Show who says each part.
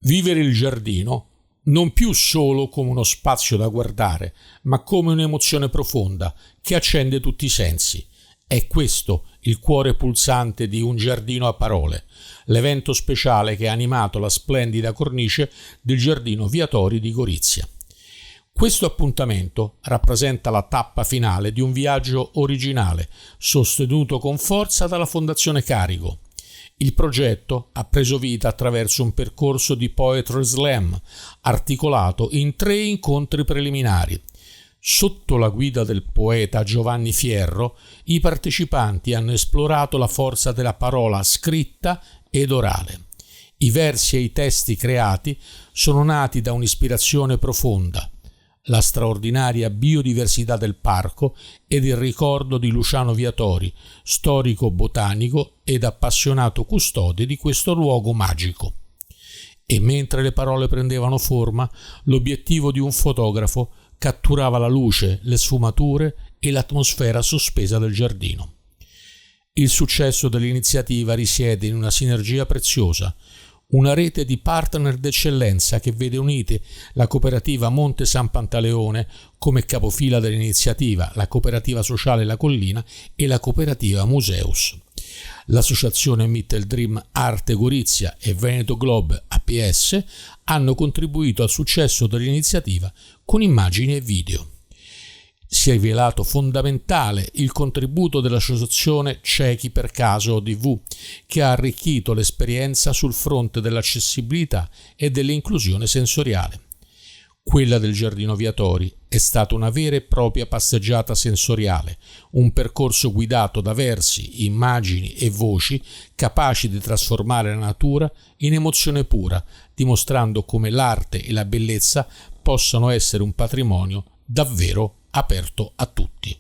Speaker 1: Vivere il giardino non più solo come uno spazio da guardare, ma come un'emozione profonda che accende tutti i sensi. È questo il cuore pulsante di Un giardino a parole, l'evento speciale che ha animato la splendida cornice del giardino Viatori di Gorizia. Questo appuntamento rappresenta la tappa finale di un viaggio originale, sostenuto con forza dalla Fondazione Carico. Il progetto ha preso vita attraverso un percorso di Poetry Slam, articolato in 3 incontri preliminari. Sotto la guida del poeta Giovanni Fierro, i partecipanti hanno esplorato la forza della parola scritta ed orale. I versi e i testi creati sono nati da un'ispirazione profonda, la straordinaria biodiversità del parco ed il ricordo di Luciano Viatori, storico botanico ed appassionato custode di questo luogo magico. E mentre le parole prendevano forma, l'obiettivo di un fotografo catturava la luce, le sfumature e l'atmosfera sospesa del giardino. Il successo dell'iniziativa risiede in una sinergia preziosa, una rete di partner d'eccellenza che vede unite la cooperativa Monte San Pantaleone come capofila dell'iniziativa, la cooperativa sociale La Collina e la cooperativa Museus. L'associazione Mitteldream Arte Gorizia e Veneto Globe APS hanno contribuito al successo dell'iniziativa con immagini e video. Si è rivelato fondamentale il contributo dell'associazione Ciechi per Caso ODV, che ha arricchito l'esperienza sul fronte dell'accessibilità e dell'inclusione sensoriale. Quella del Giardino Viatori è stata una vera e propria passeggiata sensoriale, un percorso guidato da versi, immagini e voci capaci di trasformare la natura in emozione pura, dimostrando come l'arte e la bellezza possano essere un patrimonio davvero aperto a tutti.